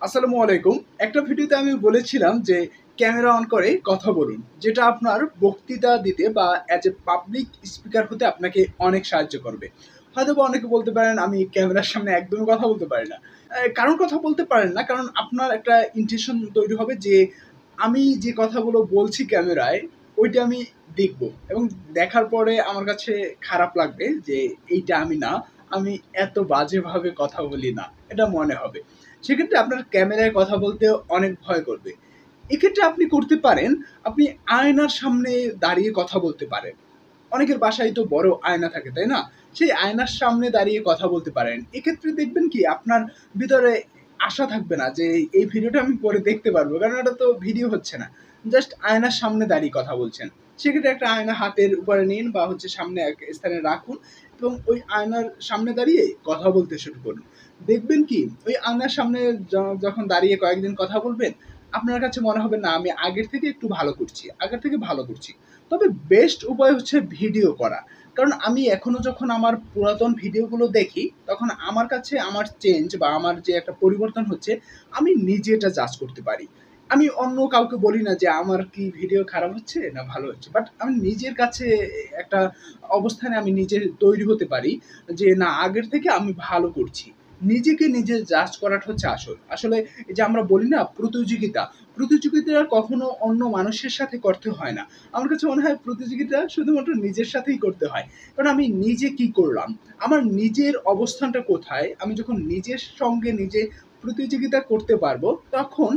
আসসালামু আলাইকুম। একটা ভিডিওতে আমি বলেছিলাম যে ক্যামেরা অন করে কথা বলুন। যেটা আপনার বক্তৃতা দিতে বা অ্যাজ এ পাবলিক স্পিকার হতে আপনাকে অনেক সাহায্য করবে। হয়তোবা অনেকে বলতে পারেন আমি ক্যামেরার সামনে একদমই কথা বলতে পারি না। কারণ কথা বলতে পারেন না কারণ আপনার একটা ইনটেনশন তৈরি হবে যে আমি যে কথাগুলো বলছি ক্যামেরায় ওইটা আমি দেখব এবং দেখার পরে আমার কাছে খারাপ লাগবে যে এইটা আমি না, আমি এত বাজেভাবে কথা বলি না। এটা মনে হবে। সেক্ষেত্রে আপনার ক্যামেরায় কথা বলতে অনেক ভয় করবে। এক্ষেত্রে আপনি করতে পারেন, আপনি আয়নার সামনে দাঁড়িয়ে কথা বলতে পারেন। অনেকের বাসায় তো বড় আয়না থাকে, তাই না? সেই আয়নার সামনে দাঁড়িয়ে কথা বলতে পারেন। এক্ষেত্রে দেখবেন কি আপনার ভিতরে আশা থাকবে না যে এই ভিডিওটা আমি পরে দেখতে পারবো। কারণ এটা তো ভিডিও হচ্ছে না। জাস্ট আয়নার সামনে দাঁড়িয়ে কথা বলছেন। সেক্ষেত্রে একটা আয়না হাতের উপরে নিন বা হচ্ছে সামনে এক স্থানে রাখুন এবং ওই আয়নার সামনে দাঁড়িয়ে কথা বলতে শুরু করুন। দেখবেন কি ওই আয়নার সামনে যখন দাঁড়িয়ে কয়েকদিন কথা বলবেন, আপনার কাছে মনে হবে না আমি আগের থেকে একটু ভালো করছি। আগের থেকে ভালো করছি। তবে বেস্ট উপায় হচ্ছে ভিডিও করা। কারণ আমি এখনো যখন আমার পুরাতন ভিডিওগুলো দেখি, তখন আমার কাছে আমার চেঞ্জ বা আমার যে একটা পরিবর্তন হচ্ছে, আমি নিজে এটা জাজ করতে পারি। আমি অন্য কাউকে বলি না যে আমার কি ভিডিও খারাপ হচ্ছে না ভালো হচ্ছে। বাট আমি নিজের কাছে একটা অবস্থানে আমি নিজে তৈরি হতে পারি যে না আগের থেকে আমি ভালো করছি। নিজেকে নিজে জাজ করাটা হচ্ছে আসল। আসলে এই যে আমরা বলি না প্রতিযোগিতা, প্রতিযোগিতা কখনো অন্য মানুষের সাথে করতে হয় না। আমার কাছে মনে হয় প্রতিযোগিতা শুধুমাত্র নিজের সাথেই করতে হয়। কারণ আমি নিজে কি করলাম? আমার নিজের অবস্থানটা কোথায়? আমি যখন নিজের সঙ্গে নিজে প্রতিযোগিতা করতে পারবো, তখন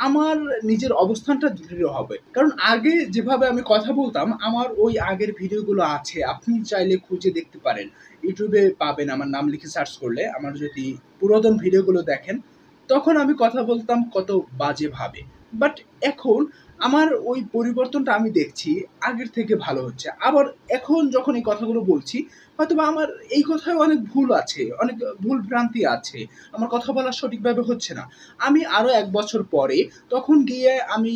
আমার নিজের অবস্থানটা দৃঢ় হবে। কারণ আগে যেভাবে আমি কথা বলতাম, আমার ওই আগের ভিডিওগুলো আছে। আপনি চাইলে খুঁজে দেখতে পারেন। YouTube এ পাবেন আমার নাম লিখে সার্চ করলে। আমার যদি পুরাতন ভিডিওগুলো দেখেন, তখন আমি কথা বলতাম কত বাজেভাবে। বাট এখন আমার ওই পরিবর্তনটা আমি দেখছি আগের থেকে ভালো হচ্ছে। আবার এখন যখন এই কথাগুলো বলছি, হয়তোবা আমার এই কথায় অনেক ভুল আছে, অনেক ভুল ভ্রান্তি আছে। আমার কথা বলা সঠিকভাবে হচ্ছে না। আমি আরো ১ বছর পরে তখন গিয়ে আমি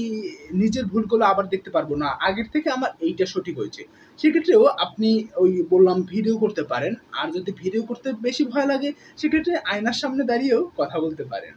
নিজের ভুলগুলো আবার দেখতে পারবো না। আগের থেকে আমার এইটা সঠিক হয়েছে। সেক্ষেত্রেও আপনি ওই বললাম ভিডিও করতে পারেন। আর যদি ভিডিও করতে বেশি ভয় লাগে, সেক্ষেত্রে আয়নার সামনে দাঁড়িয়েও কথা বলতে পারেন।